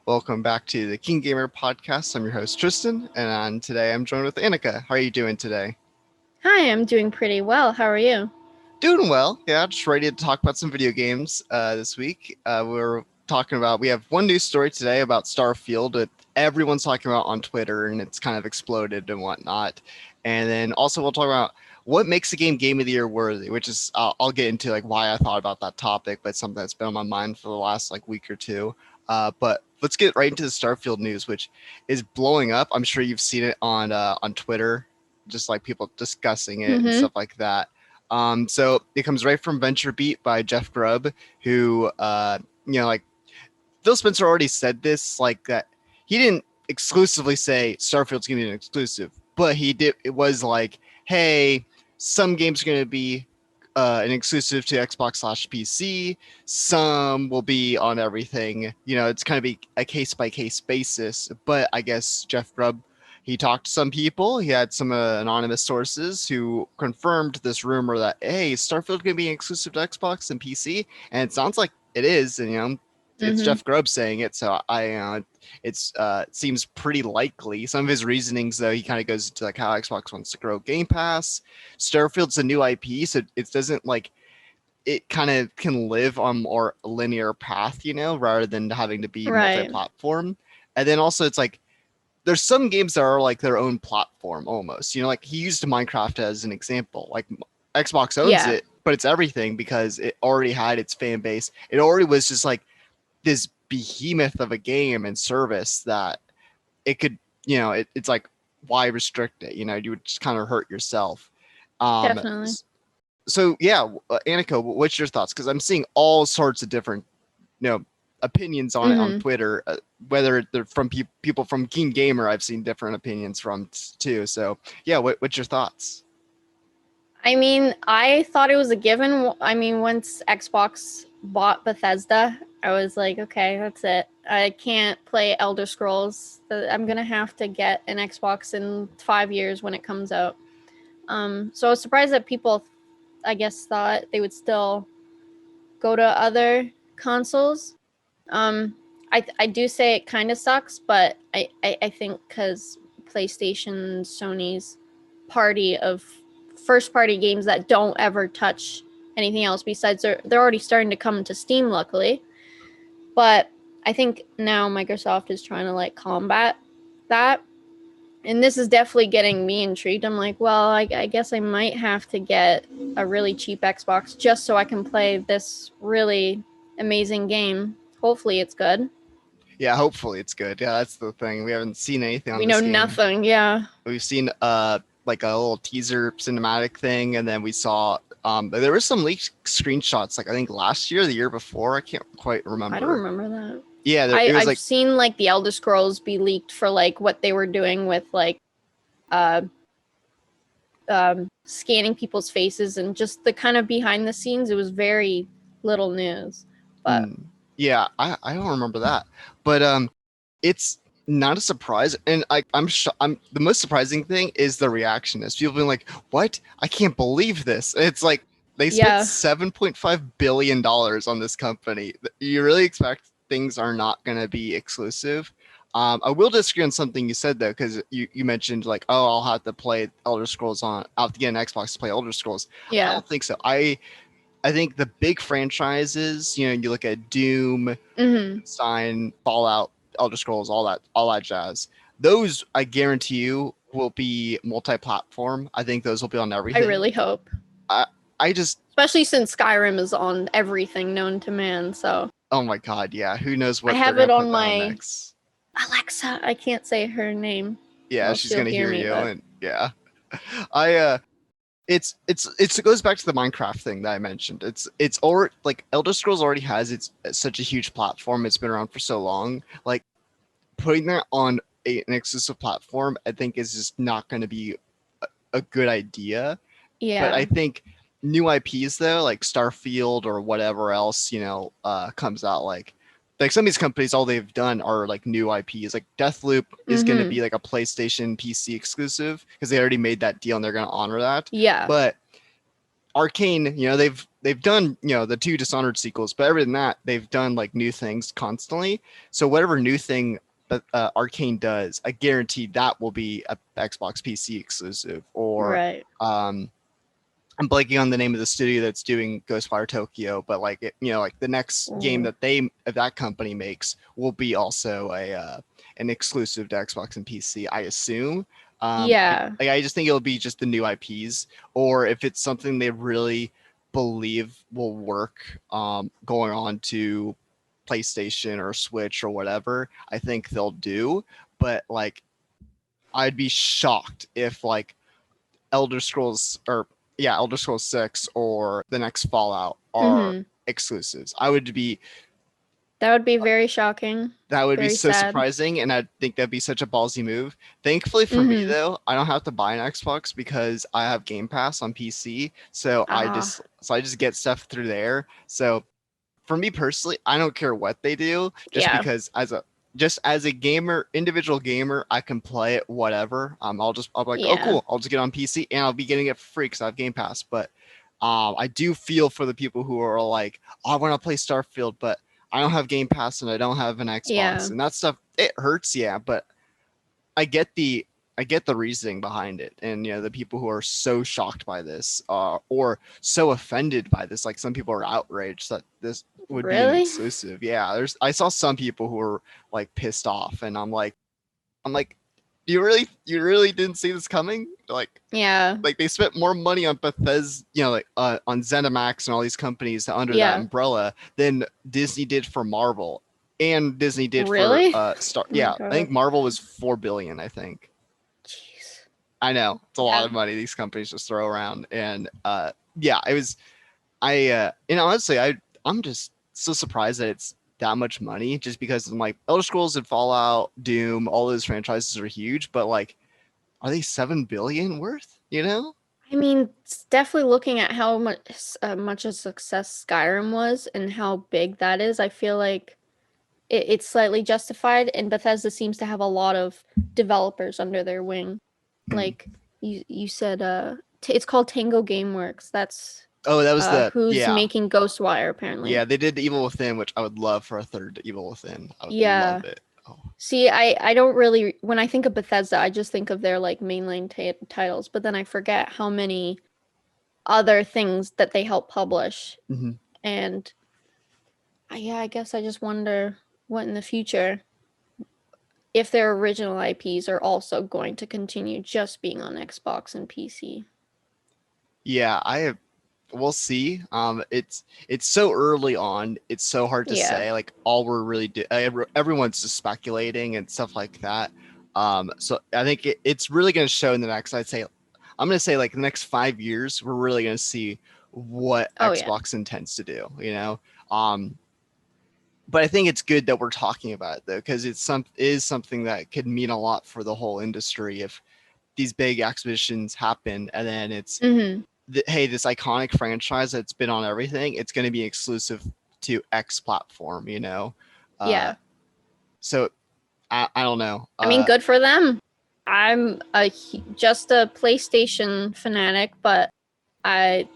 Welcome back to the KeenGamer podcast. I'm your host Tristan, and today I'm joined with Anyka. How are you doing today? Hi, I'm doing pretty well. How are you? Doing well. Yeah, just ready to talk about some video games this week. We have one news story today about Starfield that everyone's talking about on Twitter, and it's kind of exploded and whatnot. And then also we'll talk about what makes a game of the year worthy, which is I'll get into like why I thought about that topic, but it's something that's been on my mind for the last like week or two. But let's get right into the Starfield news, which is blowing up. I'm sure you've seen it on Twitter, just like people discussing it and Mm-hmm. stuff like that. So it comes right from VentureBeat by Jeff Grubb, who, like Phil Spencer already said this, like that he didn't exclusively say Starfield's going to be an exclusive, but he did. It was like, hey, some games are going to be an exclusive to Xbox/PC. Some will be on everything. It's kind of be a case by case basis. But I guess Jeff Grubb, he talked to some people. He had some anonymous sources who confirmed this rumor that hey, Starfield going to be exclusive to Xbox and PC, and it sounds like it is. And it's Mm-hmm. Jeff Grubb saying it, so it seems pretty likely. Some of his reasonings, though, he kind of goes into like how Xbox wants to grow Game Pass. Starfield's a new IP, so it doesn't like it kind of can live on more linear path, rather than having to be Right. multi-platform. And then also, it's like there's some games that are like their own platform almost. Like he used Minecraft as an example. Like Xbox owns Yeah. it, but it's everything because it already had its fan base. It already was just like this behemoth of a game and service that it could, it's like why restrict it? You would just kind of hurt yourself. Um, Definitely. so yeah, Annika, what's your thoughts? Because I'm seeing all sorts of different, you know, opinions on it on Mm-hmm. Twitter. Whether they're from people from KeenGamer, I've seen different opinions from too. So yeah, what's your thoughts? I mean, I thought it was a given. I mean, once Xbox bought Bethesda, I was like, okay, that's it. I can't play Elder Scrolls. I'm gonna have to get an Xbox in 5 years when it comes out. So I was surprised that people, I guess, thought they would still go to other consoles. I do say it kind of sucks, but I think because PlayStation, Sony's party of first party games that don't ever touch anything else besides they're already starting to come to Steam, luckily. But I think now Microsoft is trying to like combat that. And this is definitely getting me intrigued. I'm like, well, I guess I might have to get a really cheap Xbox just so I can play this really amazing game. Hopefully, it's good. Yeah, hopefully it's good. Yeah, that's the thing. We haven't seen anything on We know this game. nothing. Yeah. We've seen like a little teaser cinematic thing, and then we saw there was some leaked screenshots like I think last year, the year before. I can't quite I don't remember. remember that. Yeah, it was I've like seen like the Elder Scrolls be leaked for like what they were doing with like uh scanning people's faces and just the kind of behind the scenes. It was very little news, but yeah, I don't remember that, but it's not a surprise, and I'm the most surprising thing is the reaction is people being like, "What? I can't believe this!" It's like they spent yeah. $7.5 billion on this company. You really expect things are not going to be exclusive? I will disagree on something you said though, because you mentioned like, oh, I'll have to play Elder Scrolls I'll have to get an Xbox to play Elder Scrolls. I Yeah. don't think so. I think the big franchises, you look at Doom, Mm-hmm. Stein, Fallout, Elder Scrolls, all that jazz. Those I guarantee you will be multi-platform. I think those will be on I everything. really hope. I I just Especially since Skyrim is on everything known to man. So oh my god, yeah. Who knows I what they're have gonna it put on that on my next? Alexa. I can't say her name, Yeah, or she's she'll gonna hear hear me. you, But and yeah, I it goes back to the Minecraft thing that I mentioned. It's already like Elder Scrolls already has it's such a huge platform. It's been around for so long. Like putting that on an exclusive platform, I think is just not going to be a good idea. But I yeah. think new IPs though, like Starfield or whatever else, comes out like some of these companies, all they've done are like new IPs. Like Deathloop is going to Mm-hmm. be like a PlayStation PC exclusive because they already made that deal and they're going to honor that. Yeah. But Arcane, they've done the two Dishonored sequels, but other than that, they've done like new things constantly. So whatever new thing that Arcane does, I guarantee that will be a Xbox PC exclusive. Or Right. I'm blanking on the name of the studio that's doing Ghostwire Tokyo, but like like the next game Mm. that company makes will be also a an exclusive to Xbox and PC, I assume. Yeah. I just think it'll be just the new IPs, or if it's something they really believe will work, going on to PlayStation or Switch or whatever, I think they'll do. But like, I'd be shocked if like Elder Scrolls or yeah, Elder Scrolls 6 or the next Fallout are Hmm. exclusives. I would be That would be very shocking. That would be Very so sad. surprising, and I think that'd be such a ballsy move. Thankfully for me Hmm. though, I don't have to buy an Xbox because I have Game Pass on PC, so Ah. I just get stuff through there. So for me personally, I don't care what they do, just Yeah. because just as a gamer, individual gamer, I can play it whatever. I'll be like, oh Yeah. cool, I'll just get on PC and I'll be getting it for free because I have Game Pass. But I do feel for the people who are like, oh, I want to play Starfield, but I don't have Game Pass and I don't have an Xbox, Yeah. and that stuff it hurts, yeah. But I get the I get the reasoning behind it, and the people who are so shocked by this, or so offended by this, like some people are outraged that this would be an Really? exclusive. Yeah, I saw some people who were like pissed off, and I'm like, you really didn't see this coming? Yeah. Like they spent more money on Bethesda, like on ZeniMax and all these companies under that Yeah. umbrella than Disney did for Marvel, and Disney did for Really? Star. Oh my Yeah, I think god. Marvel was 4 billion. I think. Jeez. I know it's a lot Yeah. of money these companies just throw around, and yeah, it was. Honestly, I'm just so surprised that it's that much money, just because I'm like Elder Scrolls and Fallout, Doom, all those franchises are huge, but like, are they 7 billion worth? I mean, it's definitely looking at how much a success Skyrim was and how big that is, I feel like it's slightly justified, and Bethesda seems to have a lot of developers under their wing. Hmm. Like you said, it's called Tango Gameworks. That's Oh, that was the who's yeah. making Ghostwire apparently. Yeah, they did Evil Within, which I would love for a third Evil Within. I would love Yeah. it. Oh. See, I don't really when I think of Bethesda, I just think of their like mainline titles, but then I forget how many other things that they help publish. Mm-hmm. And yeah, I guess I just wonder what in the future if their original IPs are also going to continue just being on Xbox and PC. Yeah, we'll see. It's so early on. It's so hard to Yeah. say. Like all we're really everyone's just speculating and stuff like that. So I think it's really going to show in the next. I'm going to say like the next 5 years, we're really going to see what Oh yeah. Xbox intends to do. But I think it's good that we're talking about it though, because is something that could mean a lot for the whole industry if these big exhibitions happen, and then it's Mhm. hey, this iconic franchise that's been on everything, it's going to be exclusive to X platform. Yeah. So I don't know. I mean, good for them. I'm just a PlayStation fanatic, but I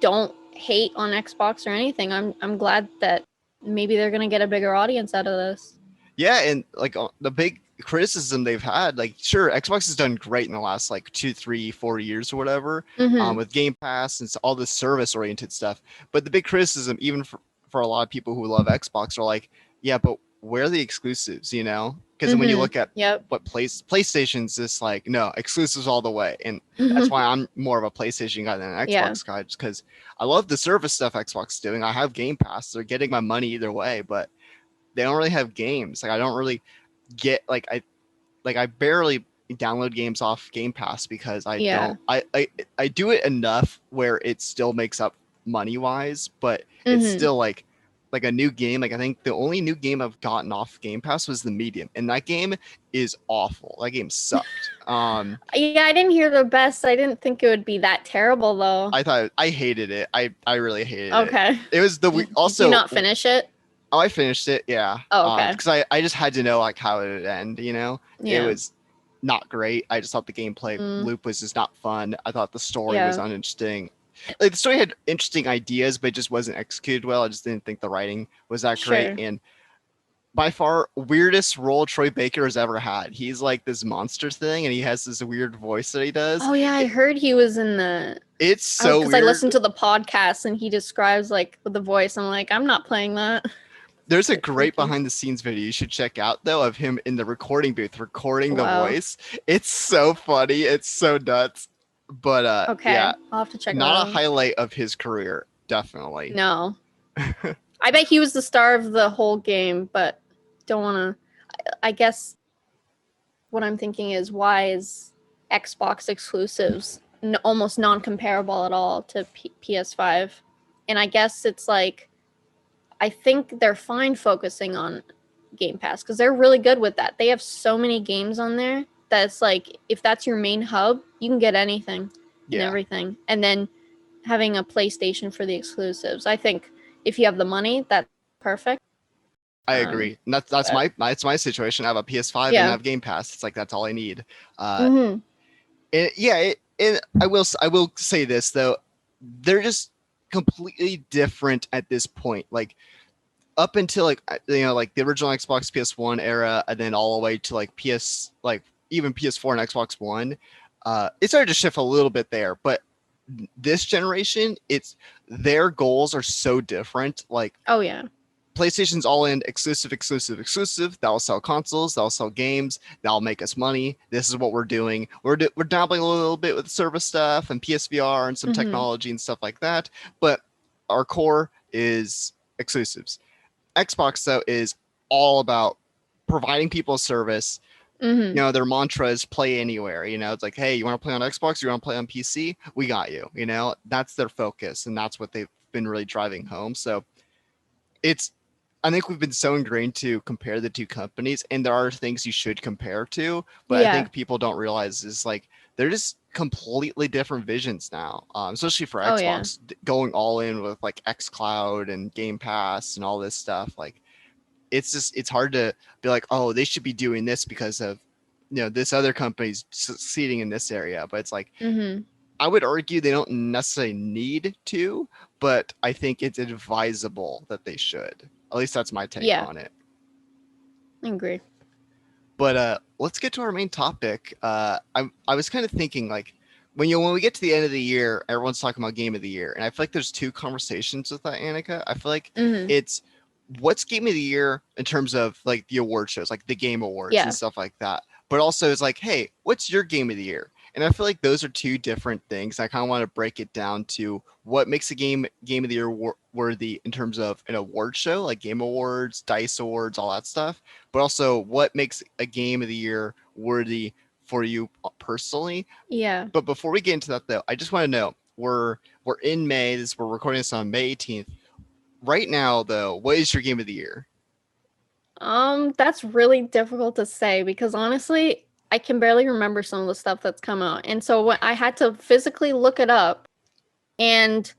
don't hate on Xbox or anything. I'm glad that maybe they're gonna get a bigger audience out of this. Yeah, and like the big criticism they've had, like sure, Xbox has done great in the last like 2, 3, 4 years or whatever, Mm-hmm. with Game Pass and all this service oriented stuff. But the big criticism, even for a lot of people who love Xbox, are like, yeah, but where are the exclusives? Because when you Mm-hmm. look at Yep. what PlayStation's just like, no, exclusives all the way, and that's Mm-hmm. why I'm more of a PlayStation guy than an Yeah. Xbox guy, just because I love the service stuff Xbox is doing. I have Game Pass; they're getting my money either way, but they don't really have games. Like I don't really get I barely download games off Game Pass because I Yeah. don't I do it enough where it still makes up money wise, but it's Mm-hmm. still like a new game. Like I think the only new game I've gotten off Game Pass was The Medium, and that game is awful. That game sucked. Yeah, I didn't hear the best. I didn't think it would be that terrible though. I hated it. I really hated it. Okay. It was Did you also. not finish it? Oh, I finished it, yeah. Oh, okay. Because I just had to know like how it would end. It Yeah. was not great. I just thought the gameplay Mm, loop was just not fun. I thought the story was yeah. uninteresting. like the story had interesting ideas, but it just wasn't executed well. I just didn't think the writing was that great. Sure. And by far weirdest role Troy Baker has ever had. He's like this monster thing, and he has this weird voice that he does. Oh yeah, I heard he was in the. It's I so because I weird. listened to the podcast and he describes like with the voice. I'm like, I'm not playing that. There's a It's great freaky. behind the scenes video you should check out though of him in the recording booth recording the Wow. voice. It's so funny. It's so nuts. But Okay, yeah, I'll have to check that not a out. highlight of his career, definitely. No, I bet he was the star of the whole game, but don't want to. I guess what I'm thinking is why is Xbox exclusives almost non-comparable at all to PS5? And I guess it's like I think they're fine focusing on Game Pass because they're really good with that. They have so many games on there that it's like if that's your main hub, you can get anything and Yeah, everything. And then having a PlayStation for the exclusives. I think if you have the money, that's perfect. I agree. And that's my situation. I have a PS5 and I Yeah. have Game Pass. It's like that's all I need. Mm-hmm. And I will say this though, they're just completely different at this point. Like up until like like the original Xbox PS1 era, and then all the way to like even PS4 and Xbox One, it started to shift a little bit there. But this generation, it's their goals are so different. Like Oh yeah. PlayStation's all in exclusive, exclusive, exclusive. That'll sell consoles. That'll sell games. That'll make us money. This is what we're doing. We're dabbling a little bit with service stuff and PSVR and some Mm-hmm. technology and stuff like that. But our core is exclusives. Xbox though is all about providing people a service. Mm-hmm. Their mantra is play anywhere. It's like, hey, you want to play on Xbox? You want to play on PC? We got you. That's their focus, and that's what they've been really driving home. So it's I think we've been so ingrained to compare the two companies, and there are things you should compare to, but I Yeah. think people don't realize is like they're just completely different visions now, especially for Oh yeah. Xbox going all in with like XCloud and Game Pass and all this stuff. Like it's hard to be like, oh, they should be doing this because of this other company's succeeding in this area, but it's like Mm-hmm. I would argue they don't necessarily need to, but I think it's advisable that they should. At least that's my take Yeah. on it. I agree. But let's get to our main topic. I was kind of thinking like when we get to the end of the year, everyone's talking about game of the year, and I feel like there's two conversations with that, Annika. I feel like Mm-hmm. it's what's game of the year in terms of like the award shows, like the game awards Yeah. and stuff like that. But also it's like, hey, what's your game of the year? And I feel like those are two different things. I kind of want to break it down to what makes a game of the year worthy in terms of an award show, like Game Awards, Dice Awards, all that stuff. But also what makes a game of the year worthy for you personally. Yeah. But before we get into that though, I just want to know we're in May. We're recording this on May 18th. Right now though, what is your game of the year? That's really difficult to say because honestly, I can barely remember some of the stuff that's come out. And so when I had to physically look it up, and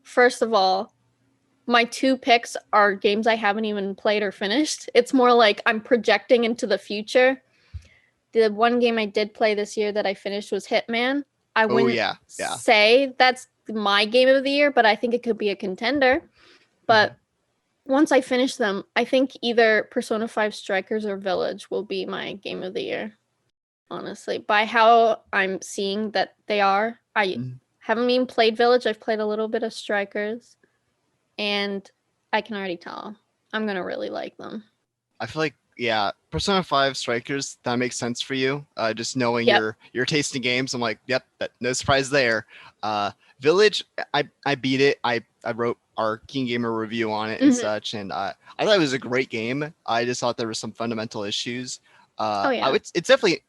first of all, my two picks are games I haven't even played or finished. It's more like I'm projecting into the future. The one game I did play this year that I finished was Hitman. I Oh wouldn't yeah. say that's my game of the year, but I think it could be a contender. But once I finish them, I think either Persona 5 Strikers or Village will be my game of the year. Honestly, by how I'm seeing that they are. I Mhm. haven't even played Village. I've played a little bit of Strikers, and I can already tell I'm gonna really like them. I feel like Persona 5 Strikers, that makes sense for you. Just knowing Yep. your taste in games, I'm like, yep, no surprise there. Village, I beat it. I wrote our KeenGamer review on it and Mhm. such, and I thought it was a great game. I just thought there were some fundamental issues. Oh yeah. It's definitely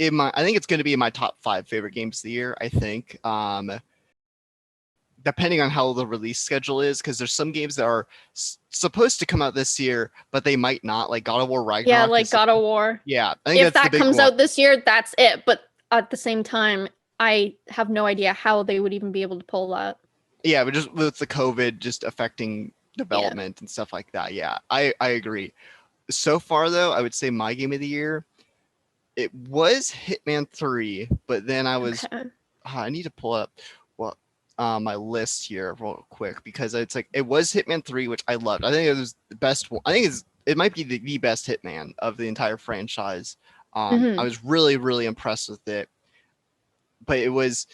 I think it's going to be in my top 5 favorite games of the year. I think. Depending on how the release schedule is, because there's some games that are supposed to come out this year, but they might not. Like God of War Ragnarok. Yeah, like God of War. Yeah, I think If that's that the big comes one. out this year, that's it. But at the same time, I have no idea how they would even be able to pull that. Yeah, but just with the COVID just affecting development and stuff like that. Yeah, I agree. So far though, I would say my game of the year, it was Hitman 3, but then I was Okay. I need to pull up. Well, my list here real quick because it's like it was Hitman 3, which I loved. I think it was the best one. I think it might be the best Hitman of the entire franchise. I Hmm. was really, really impressed with it, but it was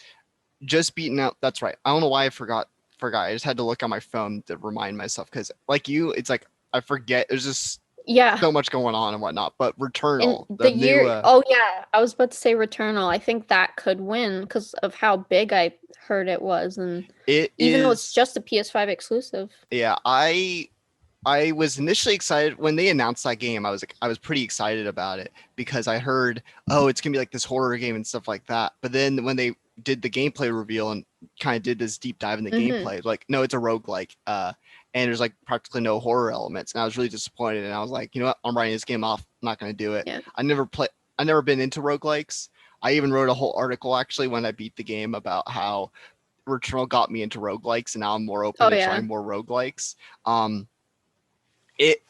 just beaten out. That's right. I don't know why I forgot. I just had to look on my phone to remind myself because, like you, it's like I forget. There's just Yeah. so much going on and whatnot. But And Returnal, the the new, year, oh yeah, I was about to say Returnal. I think that could win because of how big I heard it was, and it even though it's is. just a PS5 exclusive. Yeah, I was initially excited when they announced that game. I was pretty excited about it because I heard, oh, it's gonna be like this horror game and stuff like that. But then when they did the gameplay reveal and kind of did this deep dive in the Hmm. gameplay, like, no, it's a roguelike, and there's like practically no horror elements. And I was really disappointed. And I was like, you know what, I'm writing this game off. I'm not gonna do it. Yeah. I never been into roguelikes. I even wrote a whole article actually when I beat the game about how Returnal got me into roguelikes, and now I'm more open Oh to yeah. trying more roguelikes. Um, it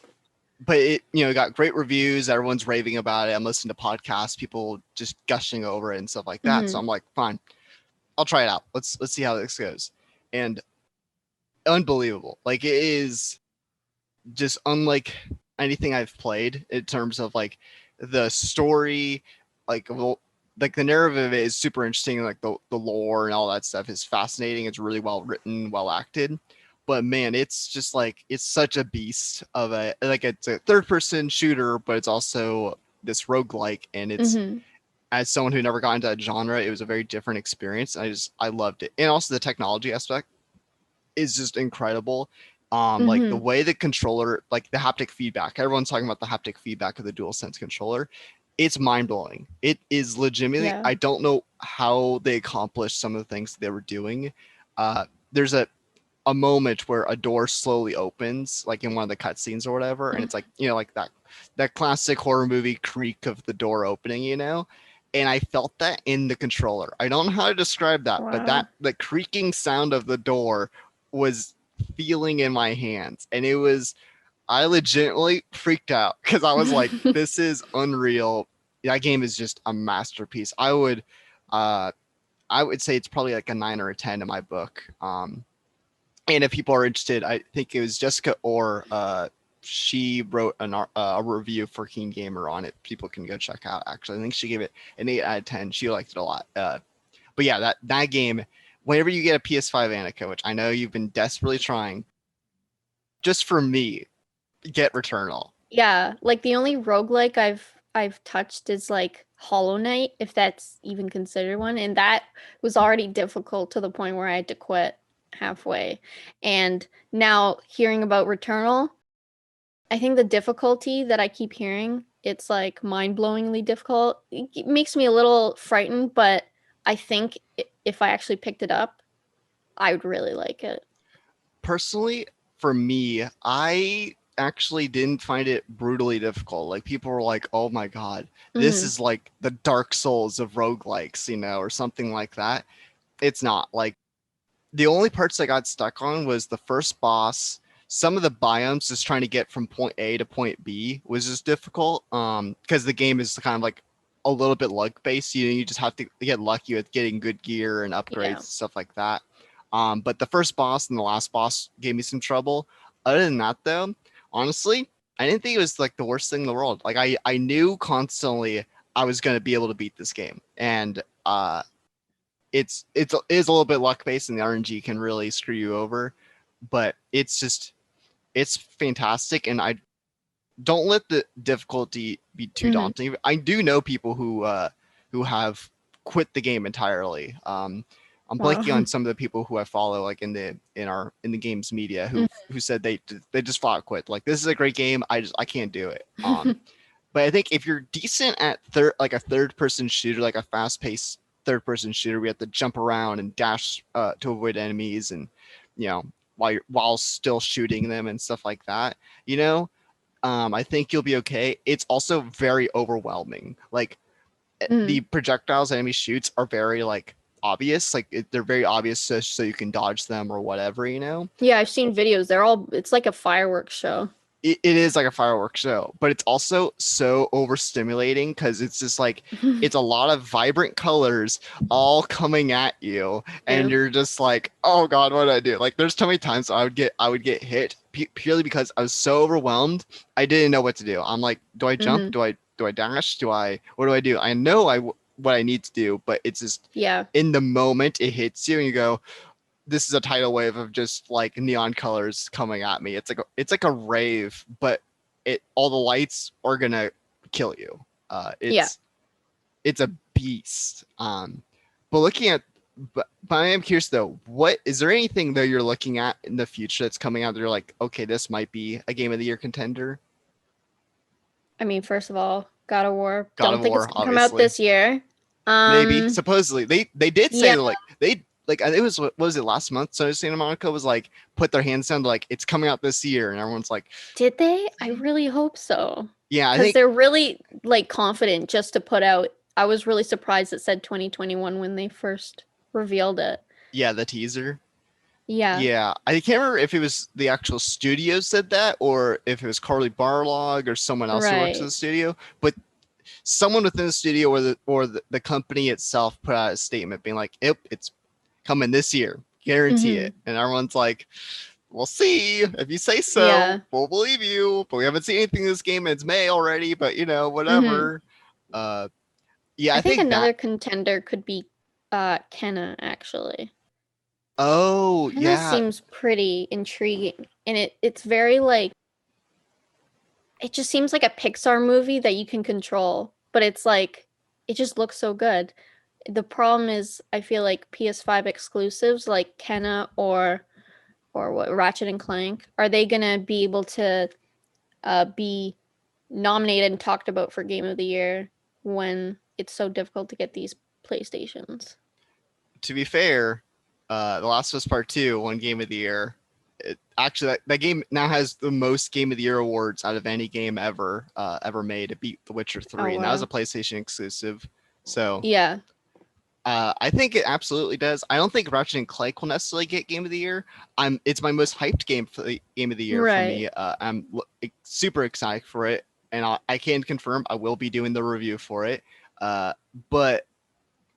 but it got great reviews. Everyone's raving about it. I'm listening to podcasts, people just gushing over it and stuff like that. So Hmm. I'm like, fine, I'll try it out. Let's see how this goes. And unbelievable. Like it is just unlike anything I've played in terms of like the story, like well, like the narrative of it is super interesting. Like the lore and all that stuff is fascinating. It's really well written, well acted. But man, it's just like it's such a beast of a like it's a third person shooter, but it's also this roguelike and it's Hmm. as someone who never got into that genre, it was a very different experience. I loved it. And also the technology aspect is just incredible. Like the Hmm. way the controller, like the haptic feedback, everyone's talking about the haptic feedback of the DualSense controller. It's mind blowing. It is legitimately, Yeah. I don't know how they accomplished some of the things they were doing. There's a moment where a door slowly opens, like in one of the cutscenes or whatever, and it's like, like that classic horror movie creak of the door opening, and I felt that in the controller. I don't know how to describe that, but Wow. that the creaking sound of the door was feeling in my hands, and it was I legitimately freaked out because I was like, this is unreal. That game is just a masterpiece. Uh I would say it's probably like a 9 or a 10 in my book. And if people are interested, I think it was Jessica Orr. She wrote a review for KeenGamer on it. People can go check out. Actually, I think she gave it an 8 out of 10. She liked it a lot. But yeah, that game. Whenever you get a PS5 Anyka, which I know you've been desperately trying, just for me, get Returnal. Yeah, like the only roguelike I've touched is like Hollow Knight, if that's even considered one, and that was already difficult to the point where I had to quit halfway. And now hearing about Returnal, I think the difficulty that I keep hearing, it's like mind-blowingly difficult. It makes me a little frightened, but I think if I actually picked it up, I would really like it. Personally, for me, I actually didn't find it brutally difficult. Like people were like, "Oh my god, this Hmm. is like the Dark Souls of roguelikes," or something like that. It's not. Like the only parts I got stuck on was the first boss. Some of the biomes, just trying to get from point A to point B, was just difficult. Because the game is kind of like a little bit luck based. You just have to get lucky with getting good gear and upgrades and Yeah. stuff like that. But the first boss and the last boss gave me some trouble. Other than that, though, honestly, I didn't think it was like the worst thing in the world. Like I knew constantly I was gonna be able to beat this game, and it is a little bit luck based, and the RNG can really screw you over. But it's fantastic, and I don't let the difficulty be too Hmm. daunting. I do know people who have quit the game entirely. I'm blanking Wow. on some of the people who I follow, like in the game's media, who said they just flat quit. Like this is a great game. I can't do it. But I think if you're decent at like a third person shooter, like a fast paced third person shooter, we have to jump around and dash to avoid enemies, and while still shooting them and stuff like that. You know, I think you'll be okay. It's also very overwhelming. Like the Mm. projectiles enemy shoots are very like obvious. Like they're very obvious, so you can dodge them or whatever. Yeah, I've seen videos. It's like a fireworks show. it is like a fireworks show, but it's also so overstimulating because it's just like it's a lot of vibrant colors all coming at you, and Yeah. you're just like, oh god, what do I do? Like, there's so many times I would get hit purely because I was so overwhelmed. I didn't know what to do. I'm like, do I jump? Hmm. Do I dash? What do I do? I know what I need to do, but it's just Yeah. in the moment it hits you and you go, this is a tidal wave of just like neon colors coming at me. It's like a rave, but it all the lights are gonna kill you. Yeah. It's a beast. But looking at but I am curious though, what is there anything that you're looking at in the future that's coming out that you're like, okay, this might be a game of the year contender? I mean, first of all, God of War. God Don't of think it's War, gonna come out obviously. this year. Maybe supposedly they did say Yeah. they like it was what was it last month? So Santa Monica was like put their hands down like it's coming out this year, and everyone's like, Did they? I really hope so. yeah, I Because think they're really like confident just to put out. I was really surprised it said 2021 when they first revealed it. yeah, the teaser. Yeah. Yeah, I can't remember if it was the actual studio said that or if it was Carly Barlog or someone else who works in Right. the studio. But someone within the studio or the company itself put out a statement being like, "Yep, it's coming this year, guarantee Hmm. it." And everyone's like, "We'll see. If you say so, Yeah. we'll believe you." But we haven't seen anything in this game. And it's May already, but Hmm. whatever. Uh, yeah, I I think think that. another contender could be Kenna, actually. Oh Kenna yeah, seems pretty intriguing. And it's very like it just seems like a Pixar movie that you can control, but it's like it just looks so good. The problem is I feel like PS5 exclusives like Kenna or what Ratchet and Clank, are they gonna be able to be nominated and talked about for Game of the Year when it's so difficult to get these PlayStations? to be fair, The Last of Us Part Two won Game of the Year. Actually, that game now has the most Game of the Year awards out of any game ever made. It beat The Witcher Oh Three, and that was a wow. PlayStation exclusive. So Yeah. I think it absolutely does. I don't think Ratchet and Clank will necessarily get Game of the Year. It's my most hyped game for the Game of the Year for Right. me. I'm super excited for it, and I can confirm I will be doing the review for it. But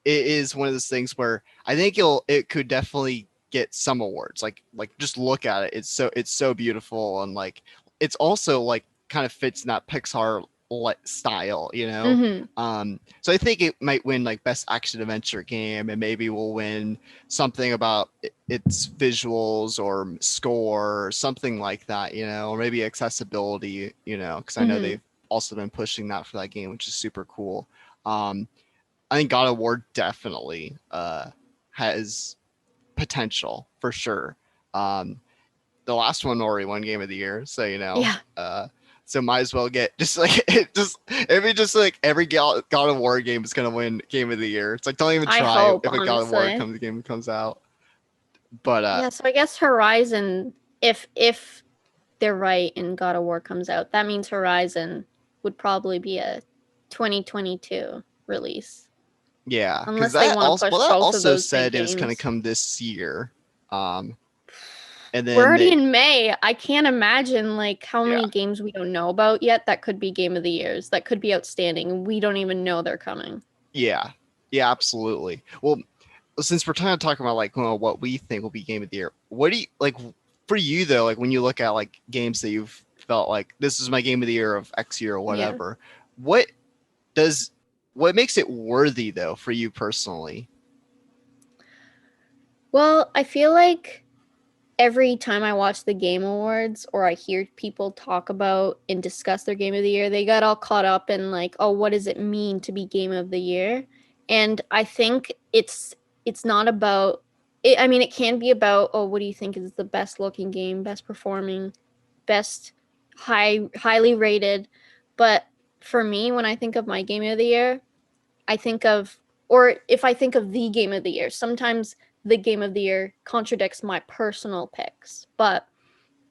it is one of those things where I think it could definitely get some awards. Like just look at it. It's so beautiful, and like it's also like kind of fits in that Pixar style, you know. Mhm. So I think it might win like best action adventure game, and maybe we'll win something about its visuals or score or something like that, or maybe accessibility, because I know Mhm. they've also been pushing that for that game, which is super cool. Um, I think God of War definitely has potential for sure. Um, the last one already won Game of the Year, so Yeah. so might as well get just like maybe just like every God of War game is gonna win Game of the Year. It's like don't even I try hope, if a God of War honestly. game comes out. But Yeah, so I guess Horizon, if they're right and God of War comes out, that means Horizon would probably be a 2022 release. yeah, because Unless they want to push that both of also those big said it was gonna games. come this year. Um, and We're then already they in May. I can't imagine like how yeah many games we don't know about yet that could be game of the years, that could be outstanding. We don't even know they're coming. yeah yeah absolutely. Well, since we're trying to talk about like what we think will be game of the year, what do you like for you though? Like when you look at like games that you've felt like this is my game of the year of X year or Yeah. whatever, what does what makes it worthy though for you personally? Well, I feel like every time I watch the Game Awards or I hear people talk about and discuss their game of the year, they got all caught up in like, oh, what does it mean to be game of the year? And I think it's not about it, I mean, it can be about, oh, what do you think is the best looking game, best performing, best highly rated. But for me, when I think of my game of the year, I think of, or if I think of the game of the year, sometimes the game of the year contradicts my personal picks. But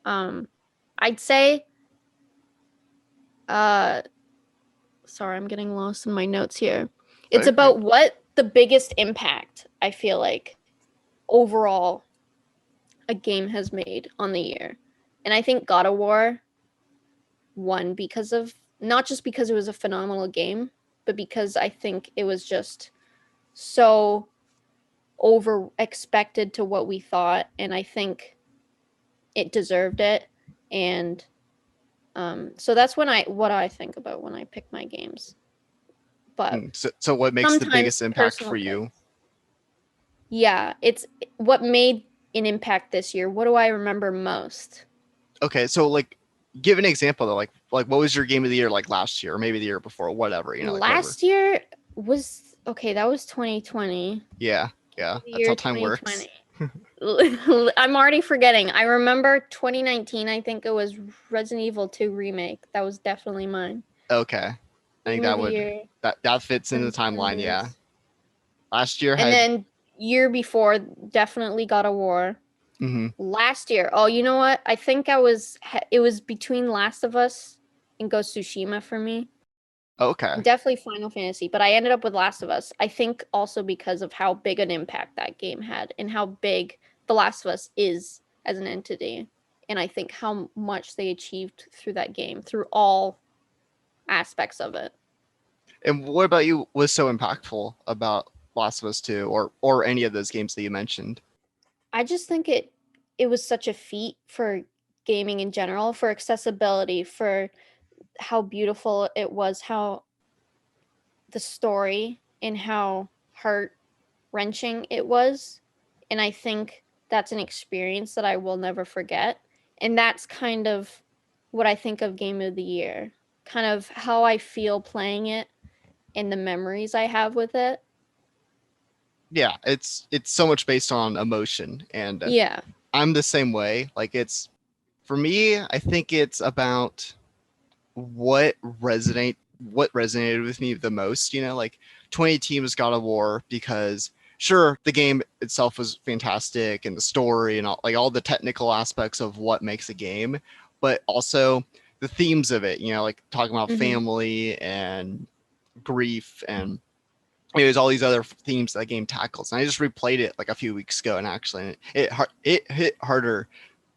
um, I'd say, uh, sorry, I'm getting lost in my notes here. It's Okay. about what the biggest impact I feel like overall a game has made on the year. And I think God of War won because of, not just because it was a phenomenal game, but because I think it was just so over expected to what we thought, and I think it deserved it. And so that's what I think about when I pick my games. But So what makes the sometimes biggest impact personal for you? picks. Yeah, it's what made an impact this year. What do I remember most? Okay, so like give an example though, like what was your game of the year like last year or maybe the year before, whatever, like whatever. Last year was okay, that was 2020. Yeah, Game yeah, of the that's year how time works. 2020. I'm already forgetting. I remember 2019, I think it was Resident Evil 2 remake. That was definitely mine. Okay, I think Game of the year. that fits in the timeline. Yeah, Contenders. last year And had. then year before, definitely God of War. Mhm. Last year, oh, you know what? I think it was between Last of Us and Ghost of Tsushima for me. Okay. Definitely Final Fantasy, but I ended up with Last of Us. I think also because of how big an impact that game had and how big The Last of Us is as an entity. And I think how much they achieved through that game, through all aspects of it. And what about you was so impactful about Last of Us 2 or any of those games that you mentioned? I just think it was such a feat for gaming in general, for accessibility, for how beautiful it was, how the story and how heart wrenching it was. And I think that's an experience that I will never forget. And that's kind of what I think of Game of the Year, kind of how I feel playing it and the memories I have with it. Yeah, it's so much based on emotion, and Yeah. I'm the same way. Like it's for me, I think it's about what resonated with me the most. Like 2018 was God of War because sure the game itself was fantastic and the story and all the technical aspects of what makes a game, but also the themes of it. Like talking about Mm-hmm. family and grief and there's all these other themes that game tackles. And I just replayed it like a few weeks ago, and actually, it hit harder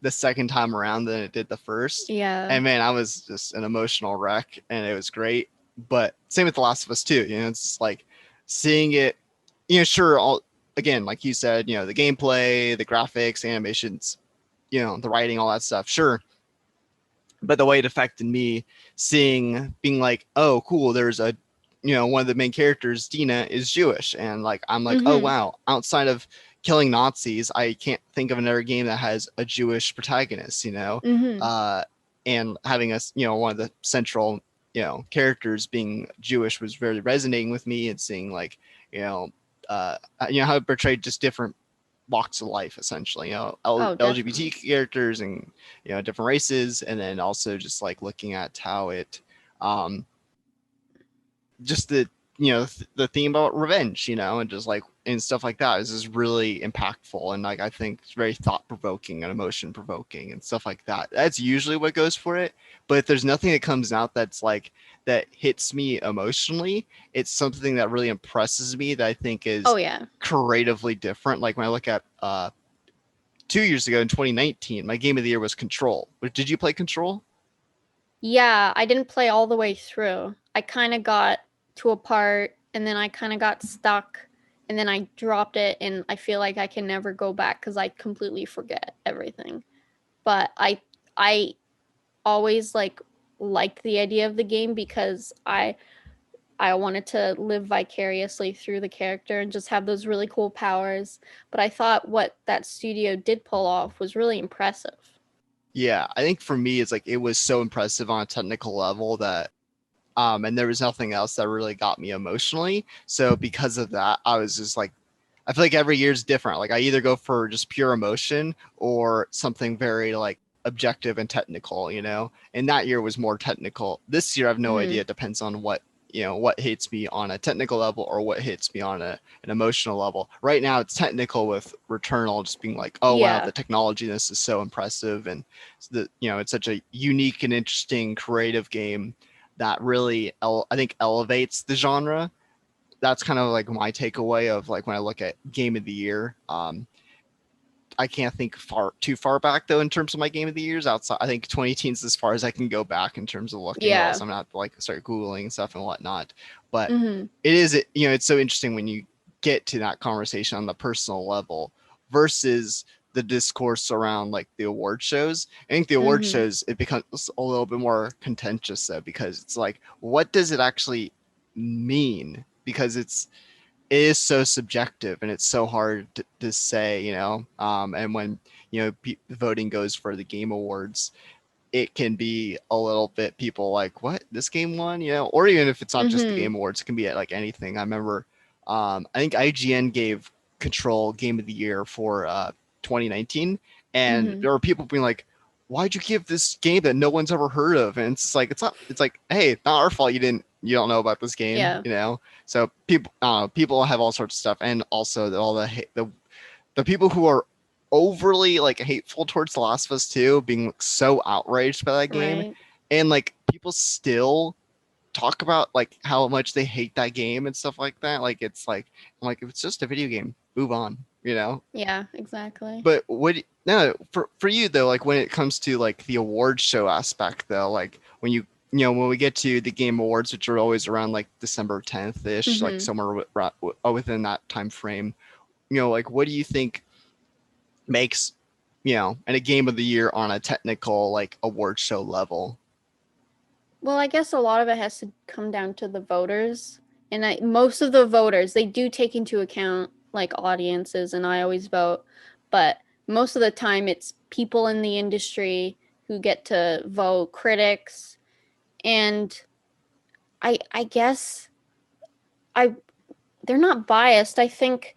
the second time around than it did the first. Yeah. And man, I was just an emotional wreck, and it was great. But same with The Last of Us too. It's just like seeing it. Sure, all again, like you said, the gameplay, the graphics, animations, the writing, all that stuff. Sure, but the way it affected me being like, oh cool, there's a one of the main characters, Dina, is Jewish, and like I'm like, oh Mm-hmm. wow, outside of killing Nazis, I can't think of another game that has a Jewish protagonist. Mm-hmm. uh and having us, one of the central characters being Jewish was very resonating with me, and seeing like how it portrayed just different walks of life, essentially, Oh, LGBT definitely. characters and different races, and then also just like looking at how it um just the theme about revenge, and just like and stuff like that is just really impactful, and like I think it's very thought provoking and emotion provoking and stuff like that. That's usually what goes for it. But if there's nothing that comes out that's like that hits me emotionally, it's something that really impresses me that I think Oh is yeah. creatively different. Like when I look at 2 years ago in 2019, my game of the year was Control. Did you play Control? Yeah, I didn't play all the way through. I kind of got to a part and then I kind of got stuck and then I dropped it and I feel like I can never go back cuz I completely forget everything. But I always liked the idea of the game because I wanted to live vicariously through the character and just have those really cool powers. But I thought what that studio did pull off was really impressive. Yeah, I think for me, it's like it was so impressive on a technical level that, and there was nothing else that really got me emotionally. So because of that, I was just like, I feel like every year is different. Like I either go for just pure emotion or something very like objective and technical, And that year was more technical. This year, I have no idea. Mhm. It depends on what hits me on a technical level or what hits me on an emotional level. Right now, it's technical with Returnal, just being like, oh wow, Yeah. the technology in this is so impressive, and it's such a unique and interesting creative game that really I think elevates the genre. That's kind of like my takeaway of like when I look at game of the year. I can't think too far back though in terms of my game of the years outside. I think 2018 is as far as I can go back in terms of looking, or else Yeah. I'm not like start googling stuff and whatnot. But Mm-hmm. it's so interesting when you get to that conversation on the personal level versus the discourse around like the award shows. I think the award Mm-hmm. shows it becomes a little bit more contentious though, because it's like, what does it actually mean? Because it is so subjective and it's so hard to say, and when voting goes for the game awards, it can be a little bit people like, what, this game won, or even if it's not just the Mm-hmm. game awards, it can be at like anything. I remember I think IGN gave Control game of the year for 2019, and Mm-hmm. there were people being like, why'd you give this game that no one's ever heard of? And it's like, it's like, hey, not our fault you don't know about this game, Yeah. so people have all sorts of stuff, and also all the people who are overly like hateful towards The Last of Us 2 being like, so outraged by that game, Right. and like people still talk about like how much they hate that game and stuff like that. Like it's like, I'm like, if it's just a video game, move on. Yeah, exactly. But no, for you though, like when it comes to like the award show aspect though, like when we get to the game awards, which are always around like December 10th ish, like Mm-hmm. somewhere within that time frame, like what do you think makes and a game of the year on a technical like award show level? Well, I guess a lot of it has to come down to the voters. And most of the voters, they do take into account like audiences, and I always vote. But most of the time, it's people in the industry who get to vote, critics. And I guess I they're not biased. I think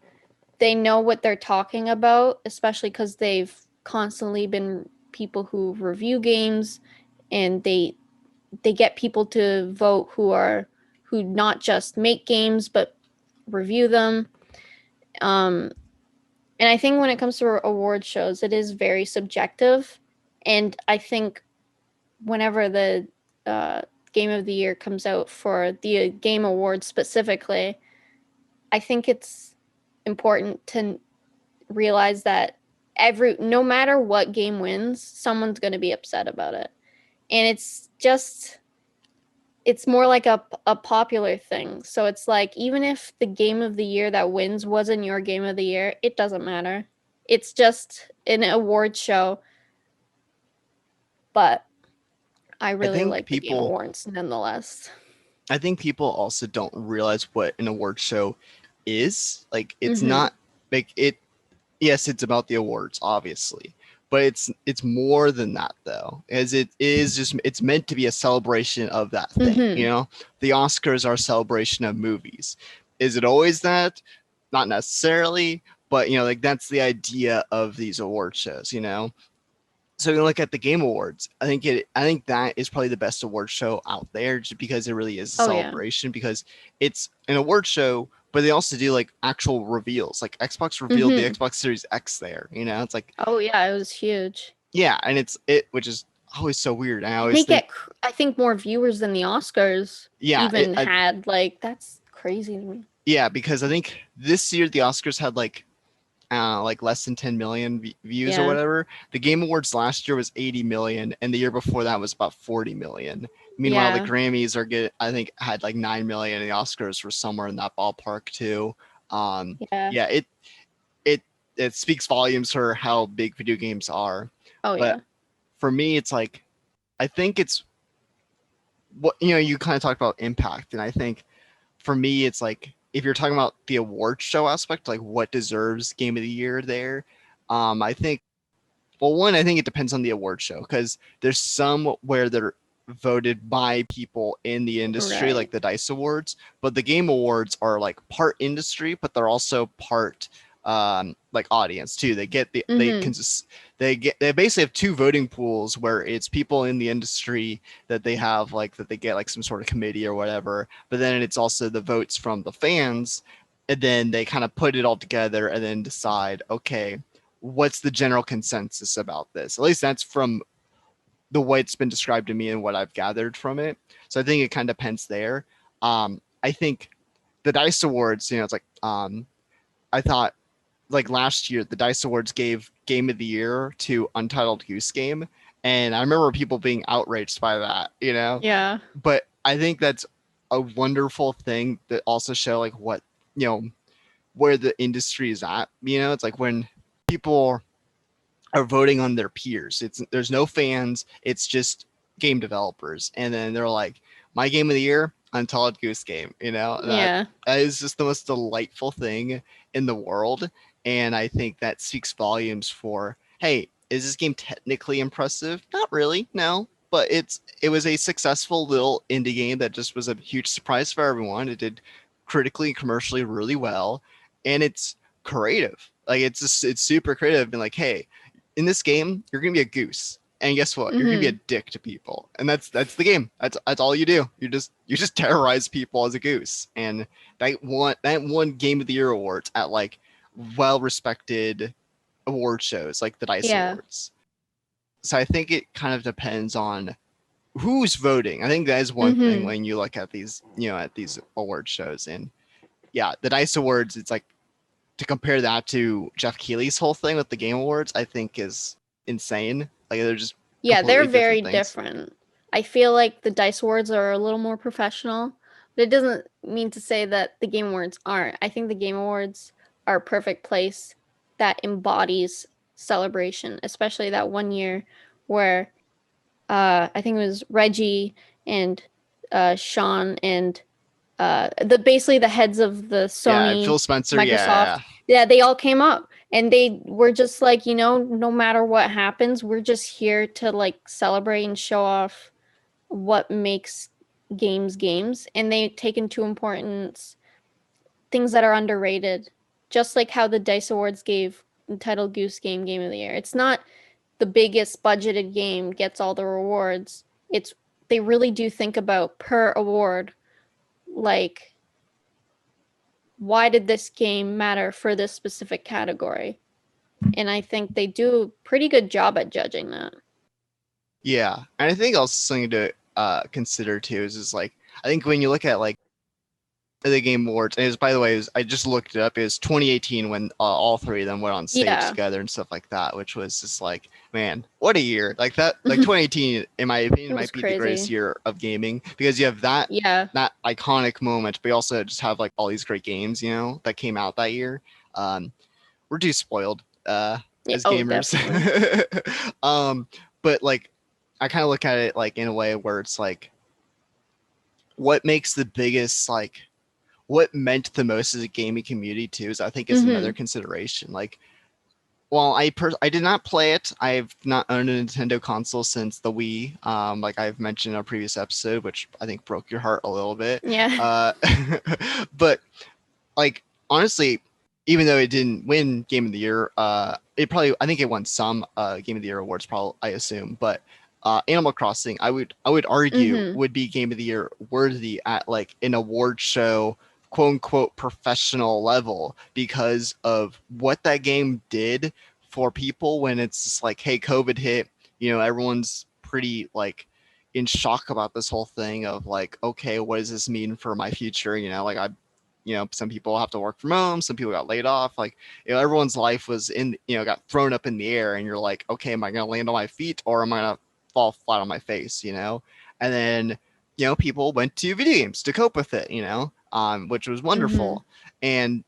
they know what they're talking about, especially because they've constantly been people who review games, and they get people to vote who not just make games but review them. Um, and I think when it comes to award shows, it is very subjective. And I think whenever the uh, game of the year comes out for the game awards specifically, I think it's important to realize that no matter what game wins, someone's going to be upset about it. And it's more like a popular thing. So it's like even if the game of the year that wins wasn't your game of the year, it doesn't matter. It's just an award show, but I I really think like the game people awards nonetheless. I think people also don't realize what an award show is. Like it's Mhm. not like it yes, it's about the awards, obviously. But it's more than that though. As it is just it's meant to be a celebration of that thing, Mhm. The Oscars are a celebration of movies. Is it always that? Not necessarily, but like that's the idea of these award shows. So you look at the Game Awards. I think that is probably the best award show out there, just because it really is a Oh yeah. celebration. Because it's an award show, but they also do like actual reveals. Like Xbox revealed the Mhm. Xbox Series X there. It's like, Oh yeah, it was huge. yeah, and which is always so weird. And I And always they think, get I think more viewers than the Oscars yeah, even had. Like that's crazy to me. yeah, because I think this year the Oscars had like less than 10 million views or Yeah. whatever. The Game Awards last year was 80 million, and the year before that was about 40 million. Meanwhile, the Yeah. Grammys I think had like 9 million, and the Oscars were somewhere in that ballpark too. Yeah. Yeah, it it speaks volumes for how big video games are. Oh But yeah. for me, it's like I think it's what you kind of talked about impact, and I think for me, it's like if you're talking about the award show aspect, like what deserves Game of the Year there. I think Well, one, I think it depends on the award show, because there's some where they're voted by people in the industry, Right. like the Dice Awards, but the Game Awards are like part industry, but they're also part like audience too. Mhm. They basically have two voting pools where it's people in the industry that they get like some sort of committee or whatever, but then it's also the votes from the fans, and then they kind of put it all together and then decide, okay, what's the general consensus about this? At least that's from the way it's been described to me and what I've gathered from it. So I think it kind of depends there. I think the Dice Awards, it's like I thought like last year, the Dice Awards gave Game of the Year to Untitled Goose Game, and I remember people being outraged by that, you know. Yeah. But I think that's a wonderful thing that also show like what you know where the industry is at. You know, it's like when people are voting on their peers. It's there's no fans. It's just game developers, and then they're like, my game of the year, Untitled Goose Game. You know Yeah. that is just the most delightful thing in the world, and I think that speaks volumes for hey, is this game technically impressive? Not really, no. But it was a successful little indie game that just was a huge surprise for everyone. It did critically and commercially really well, and it's creative. Like it's just it's super creative and like, hey, in this game, you're gonna be a goose. And guess what? You're gonna be a Mm-hmm. dick to people. And that's the game. That's all you do. You just terrorize people as a goose. And that won Game of the Year awards at like well respected award shows like the Dice Yeah. Awards. So I think it kind of depends on who's voting. I think that is one thing Mm-hmm. when you look at these, at these award shows. And yeah, the Dice Awards, it's like to compare that to Jeff Keighley's whole thing with the Game Awards, I think is insane. Like they're just Yeah, they're completely very different things. different. I feel like the Dice Awards are a little more professional, but it doesn't mean to say that the Game Awards aren't. I think the Game Awards are a perfect place that embodies celebration, especially that one year where I think it was Reggie and Sean and the basically the heads of the Yeah, Sony, Phil Spencer. Microsoft, Yeah, yeah, they all came up and they were just like, no matter what happens, we're just here to like celebrate and show off what makes games, and they take into importance things that are underrated, just like how the Dice Awards gave Entitled Goose Game of the Year. It's not the biggest budgeted game gets all the rewards. It's they really do think about per award, like why did this game matter for this specific category? And I think they do a pretty good job at judging that. yeah. And I think also something to consider too is like I think when you look at like the Game Awards, and it was, by the way, I just looked it up. It was 2018 when all three of them went on stage Yeah. together and stuff like that, which was just like, man, what a year! Like that, like It 2018, in my opinion, was might be the greatest crazy. year of gaming because you have that Yeah. that iconic moment, but you also just have like all these great games, that came out that year. We're too spoiled Yeah. as Oh, gamers. definitely. But like, I kind of look at it like in a way where it's like, what makes the biggest like what meant the most as a gaming community too is I think is another Mm-hmm. consideration. Like, well, I did not play it. I've not owned a Nintendo console since the Wii. Like I've mentioned in a previous episode, which I think broke your heart a little bit. Yeah. Uh, but like honestly, even though it didn't win Game of the Year, I think it won some Game of the Year awards, probably I assume. But Animal Crossing, I would argue Mm-hmm. would be Game of the Year worthy at like an award show, quote unquote professional level because of what that game did for people when it's just like, hey, COVID hit, everyone's pretty like in shock about this whole thing of like, okay, what does this mean for my future? Like some people have to work from home, some people got laid off. Like, everyone's life was got thrown up in the air, and you're like, okay, am I going to land on my feet or am I going to fall flat on my face? And then, people went to video games to cope with it, which was Mm-hmm. wonderful. And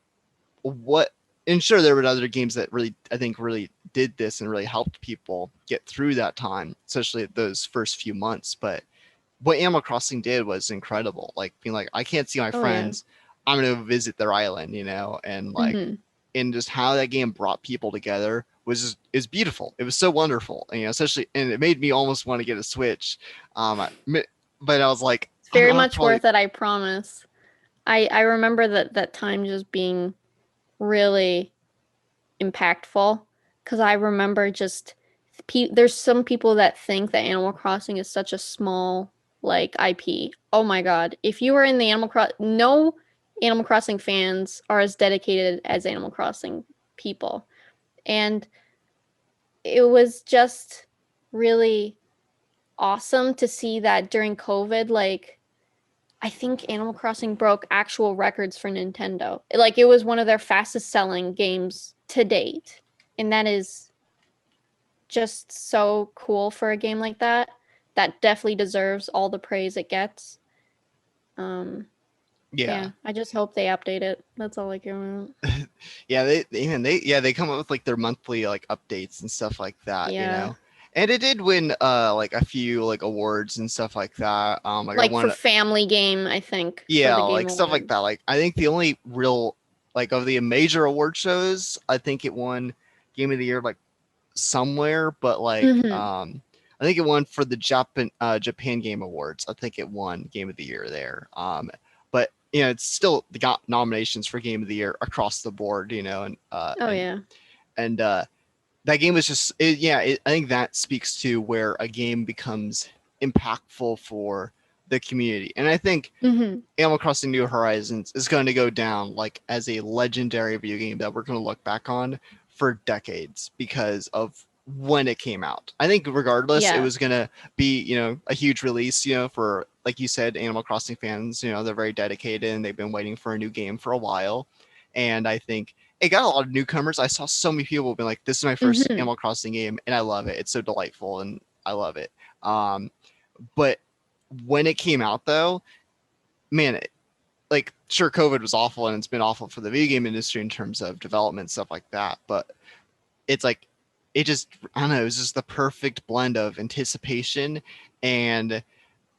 what, and sure, there were other games that really, I think, really did this and really helped people get through that time, especially those first few months. But what Animal Crossing did was incredible. Like being like, I can't see my Oh yeah. friends. I'm gonna visit their island, and like, Mm-hmm. and just how that game brought people together is beautiful. It was so wonderful, and, especially, and it made me almost want to get a Switch. But I was like, It's I'm very not much probably worth it, I promise. I remember that time just being really impactful because I remember just there's some people that think that Animal Crossing is such a small like IP. Oh my god, if you were in the no Animal Crossing fans are as dedicated as Animal Crossing people, and it was just really awesome to see that during COVID, like I think Animal Crossing broke actual records for Nintendo. Like it was one of their fastest selling games to date, and that is just so cool for a game like that. That definitely deserves all the praise it gets. Yeah. Yeah, I just hope they update it. That's all I care about. Yeah, they come up with like their monthly like updates and stuff like that, you Yeah. know. And it did win like a few like awards and stuff like that. Like I Like for won, Family Game, I think, for yeah, the Game like stuff like that. Awards. Like I think the only real like of the major award shows, I think it won Game of the Year like somewhere, but like Mm-hmm. I think it won for the Japan Game Awards. I think it won Game of the Year there. But you know, it's still got nominations for Game of the Year across the board, you know, Oh yeah. and that game was just I think that speaks to where a game becomes impactful for the community. And I think Mm-hmm. Animal Crossing New Horizons is going to go down like as a legendary video game that we're going to look back on for decades because of when it came out. I think regardless, it Yeah. was going to be, you know, a huge release, you know, for, like you said, Animal Crossing fans, you know, they're very dedicated and they've been waiting for a new game for a while. And I think it got a lot of newcomers. I saw so many people be like, this is my first Mm-hmm. Animal Crossing game and I love it. It's so delightful and I love it. Um, but when it came out though, man, like sure COVID was awful and it's been awful for the video game industry in terms of development stuff like that, but it's like it just I don't know, it was just the perfect blend of anticipation and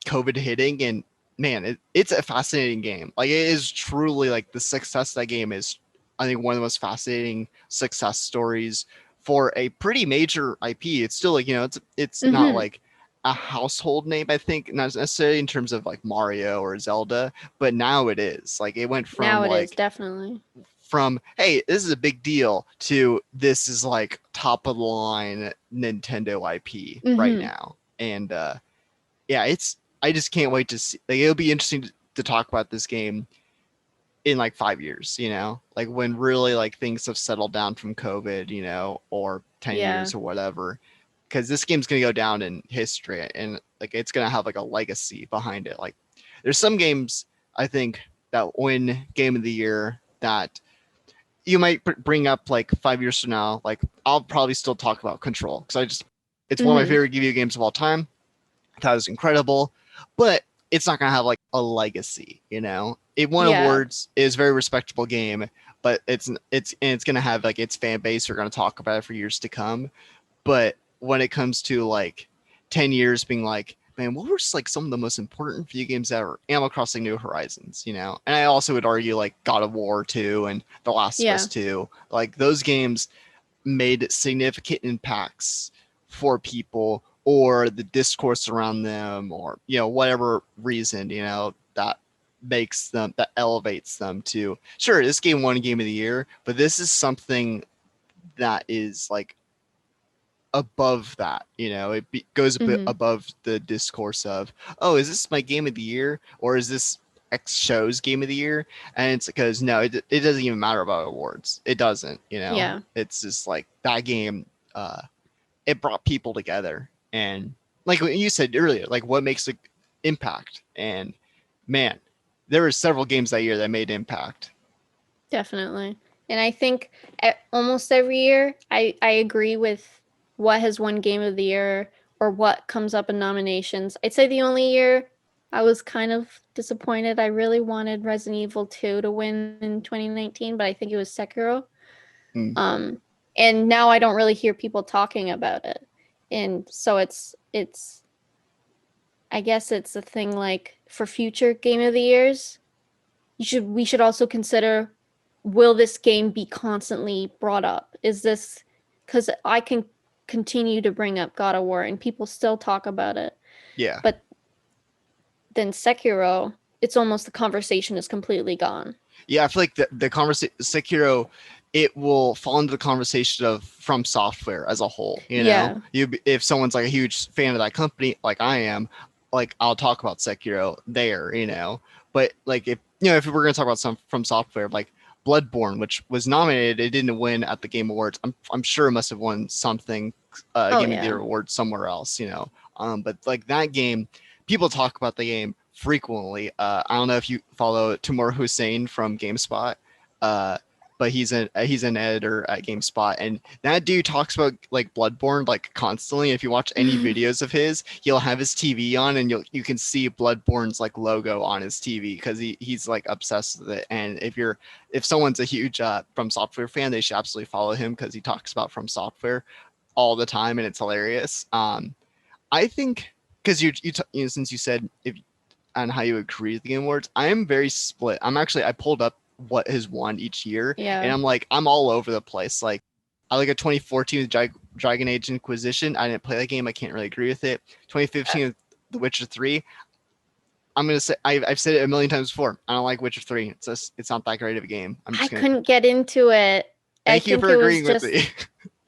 COVID hitting. And man, it's a fascinating game. Like it is truly like the success of that game is I think one of the most fascinating success stories for a pretty major IP. It's still like, you know, it's not Mm-hmm. like a household name, I think, not necessarily in terms of like Mario or Zelda, but now it is. Like it went Now from it is like definitely. from hey, this is a big deal to this is like top of the line Nintendo IP right Mm-hmm. now. And yeah, it's I just can't wait to see. Like it'll be interesting to talk about this game in like 5 years, you know, like when really like things have settled down from COVID, you know, or 10 years Yeah. or whatever. Because this game's gonna go down in history, and like it's gonna have like a legacy behind it. Like there's some games I think that win Game of the Year that you might bring up like 5 years from now. Like I'll probably still talk about Control because I just it's one of my Mm-hmm. favorite video games of all time. I thought it was incredible, but it's not gonna have like a legacy, you know. It won Yeah. awards, it is a very respectable game, but it's gonna have like its fan base are gonna talk about it for years to come. But when it comes to like 10 years being like, man, what were just like some of the most important video games ever? Animal Crossing New Horizons, you know? And I also would argue like God of War 2 and The Last of Us Yeah. 2. Like those games made significant impacts for people or the discourse around them or, you know, whatever reason, you know, that elevates them to sure this game won Game of the Year, but this is something that is like above that, you know. Goes a bit Mm-hmm. above the discourse of, oh, is this my Game of the Year or is this X show's Game of the Year? And it's because no, it doesn't even matter about awards. It doesn't, you know. Yeah. It's just like that game uh it brought people together. And like what you said earlier, like what makes an impact. And man, there were several games that year that made impact. Definitely. And I think almost every year, I agree with what has won Game of the Year or what comes up in nominations. I'd say the only year I was kind of disappointed, I really wanted Resident Evil 2 to win in 2019, but I think it was Sekiro. Mm. Um, and now I don't really hear people talking about it. And so it's I guess it's a thing like for future Game of the Years, we should also consider, will this game be constantly brought up? Is this because I can continue to bring up God of War and people still talk about it, Yeah. but then Sekiro, it's almost the conversation is completely gone. Yeah, I feel like the conversation Sekiro, it will fall into the conversation of From Software as a whole. You know, Yeah. if someone's like a huge fan of that company, like I am, like I'll talk about Sekiro there. You know, but like if you know if we're gonna talk about some From Software, like Bloodborne, which was nominated, it didn't win at the Game Awards. I'm sure it must have won something, Oh Game of the yeah. Year award somewhere else. You know, but like that game, people talk about the game frequently. I don't know if you follow Timur Hussein from GameSpot. Uh, but he's an editor at GameSpot, and that dude talks about like Bloodborne like constantly. If you watch any videos of his, he'll have his TV on, and you can see Bloodborne's like logo on his TV because he's like obsessed with it. And if someone's a huge From Software fan, they should absolutely follow him because he talks about From Software all the time, and it's hilarious. I think because since you said if on how you agree with the Game Awards, I am very split. I pulled up what has won each year, and Yeah. I'm like I'm all over the place. Like I like a 2014 with Dragon Age Inquisition. I didn't play that game. I can't really agree with it. 2015 with The Witcher 3. I'm gonna say I've said it a million times before. I don't like Witcher 3. It's not that great of a game. I'm I just gonna couldn't get into it. I thank you think for it was agreeing with just me.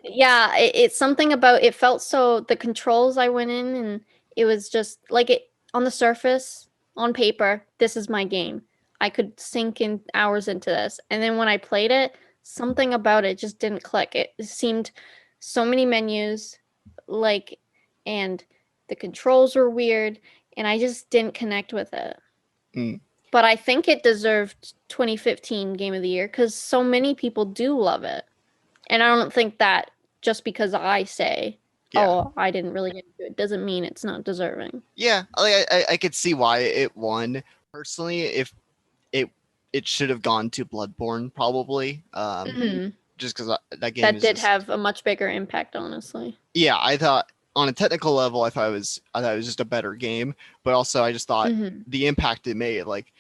yeah, it's something about it felt so the controls I went in and it was just like it on the surface, on paper, this is my game. I could sink in hours into this. And then when I played it, something about it just didn't click. It seemed so many menus, like, and the controls were weird, and I just didn't connect with it. Mm, But I think it deserved 2015 Game of the Year because so many people do love it. And I don't think that just because I say, yeah. oh, I didn't really get into it, doesn't mean it's not deserving. Yeah, I could see why it won. Personally, if it it should have gone to Bloodborne probably. Mhm. Just because that game That is did just have a much bigger impact, honestly. yeah. I thought on a technical level, I thought it was just a better game, but also I just thought Hmm. the impact it made, like,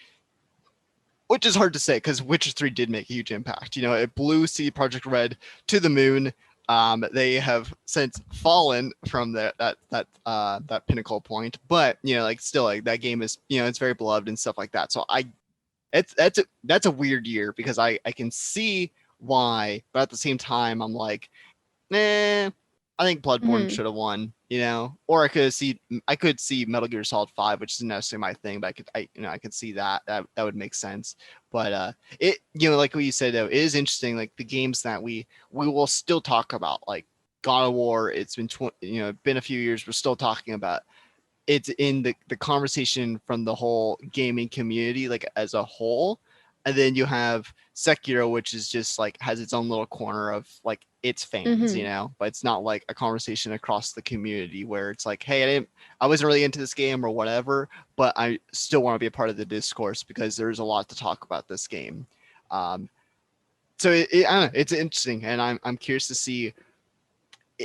which is hard to say because Witcher 3 did make a huge impact. You know, it blew CD Projekt Red to the moon. They have since fallen from that pinnacle point, but you know, like still, like that game is, you know, it's very beloved and stuff like that. So that's a weird year because I can see why, but at the same time, I'm like, nah, I think Bloodborne Hmm. should have won, you know, or I could see Metal Gear Solid 5, which isn't necessarily my thing, but I could see that would make sense. But it, you know, like what you said though, it is interesting. Like the games that we will still talk about, like God of War. It's been been a few years. We're still talking about it's in the conversation from the whole gaming community, like as a whole. And then you have Sekiro, which is just like has its own little corner of like its fans, you Hmm. know, but it's not like a conversation across the community where it's like, hey, I wasn't really into this game or whatever, but I still want to be a part of the discourse because there's a lot to talk about this game. Um, so I don't know, it's interesting, and I'm curious to see,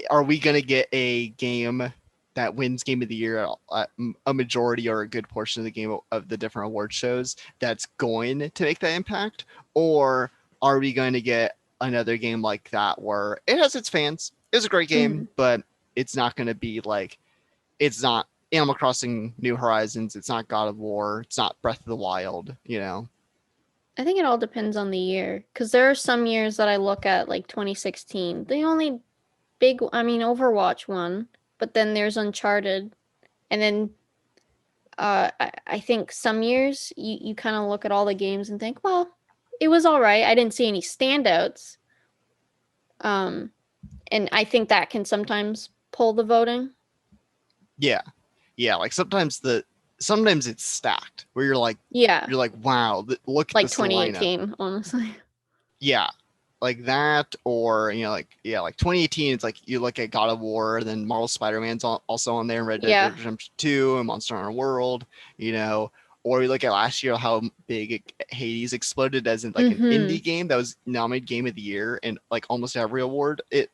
are we going to get a game that wins Game of the Year at a majority or a good portion of the game of the different award shows that's going to make that impact, or are we going to get another game like that where it has its fans? It's a great game, Hmm. but it's not going to be like it's not Animal Crossing New Horizons, it's not God of War, it's not Breath of the Wild, you know. I think it all depends on the year because there are some years that I look at, like 2016. The only I mean, Overwatch won, but then there's Uncharted, and then I think some years you kind of look at all the games and think, well, it was all right. I didn't see any standouts. Um, and I think that can sometimes pull the voting. Yeah. Yeah, like sometimes it's stacked where Yeah, you're like, wow, look at like this lineup. 2018, honestly. Yeah, like that, or you know, like yeah, like 2018. It's like you look at God of War, then Marvel Spider-Man's also on there, and Red Dead Yeah. Redemption 2, and Monster Hunter World. You know, or you look at last year how big Hades exploded as in like an Mm-hmm. indie game that was nominated Game of the Year and like almost every award it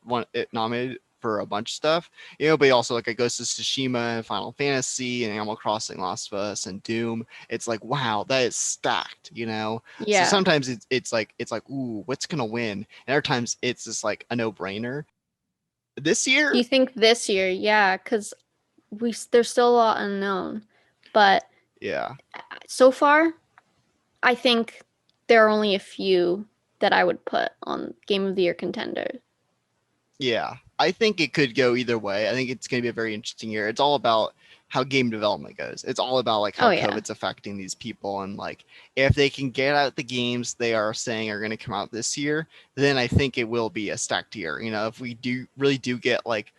nominated for a bunch of stuff. You know, but also like a Ghost of Tsushima, and Final Fantasy, and Animal Crossing, Last of Us, and Doom. It's like wow, that is stacked. You know, so Yeah. sometimes it's like ooh, what's gonna win? And other times it's just like a no brainer. This Do year, you think this year? Yeah, because there's still a lot unknown, but yeah, so far, I think there are only a few that I would put on Game of the Year contenders. yeah. I think it could go either way. I think it's gonna be a very interesting year. It's all about how game development goes. It's all about like Oh how yeah. COVID's affecting these people and like if they can get out the games they are saying are going to come out this year, then I think it will be a stacked year. You know, if we do get like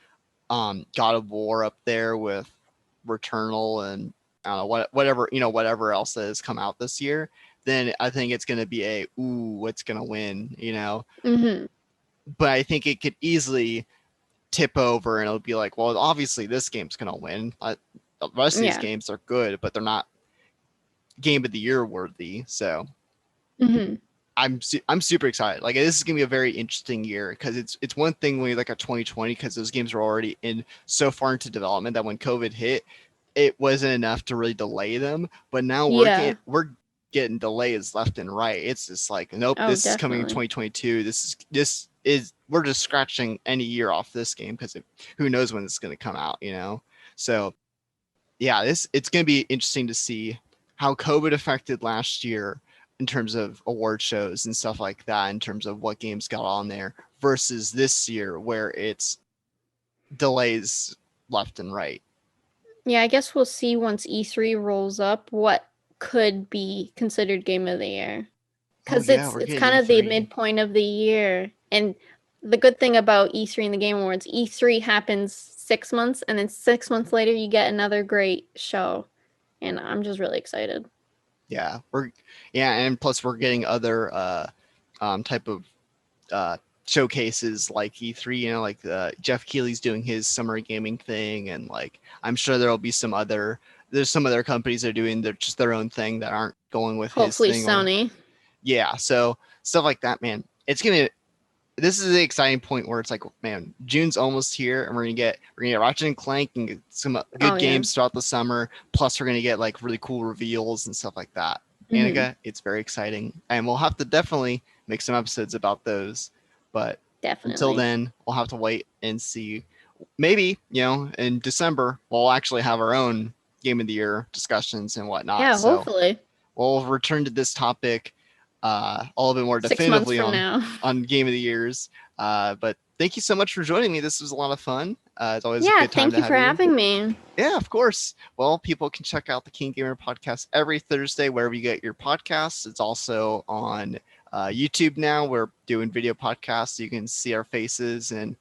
God of War up there with Returnal and I don't know whatever, you know, whatever else that has come out this year, then I think it's going to be a, ooh, what's going to win, you know? Hmm. But I think it could easily tip over and it'll be like, well, obviously this game's going to win. The rest of these Yeah. games are good, but they're not game of the year worthy. So Hmm. I'm super excited. Like this is gonna be a very interesting year because it's one thing when you look at 2020 because those games were already in so far into development that when COVID hit, it wasn't enough to really delay them. But now Yeah. we're getting delays left and right. It's just like nope, Oh, this is coming in definitely. 2022. This is we're just scratching any year off this game because who knows when it's gonna come out, you know? So yeah, this it's going to be interesting to see how COVID affected last year in terms of award shows and stuff like that, in terms of what games got on there versus this year where it's delays left and right. Yeah, I guess we'll see once E3 rolls up what could be considered game of the year. Oh Because yeah, it's we're it's getting kind of the E3. midpoint of the year. And the good thing about E3 and the Game Awards, E3 happens 6 months, and then 6 months later you get another great show. And I'm just really excited. Yeah, and plus we're getting other type of uh showcases like E3, you know, like Jeff Keighley's doing his summer gaming thing, and like I'm sure there's some other companies that are doing their own thing that aren't going with his Hopefully thing on. Sony. Yeah, so stuff like that, man. This is the exciting point where it's like, man, June's almost here, and we're gonna get Ratchet and Clank and get some Oh good yeah. games throughout the summer. Plus, we're gonna get like really cool reveals and stuff like that. Hmm. Anyka, it's very exciting, and we'll have to definitely make some episodes about those. But until Definitely. then, we'll have to wait and see. Maybe in December we'll actually have our own game of the year discussions and whatnot. Yeah, So hopefully. we'll return to this topic a little bit more 6 months definitively from on now. Game of the Years. But thank you so much for joining me. This was a lot of fun. It's always a Yeah, good time thank to you have for you. having me. Yeah, of course. Well, people can check out the KeenGamer podcast every Thursday wherever you get your podcasts. It's also on YouTube now. We're doing video podcasts, so you can see our faces and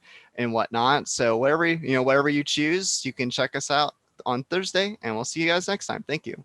whatnot. So whatever you choose, you can check us out on Thursday, and we'll see you guys next time. Thank you.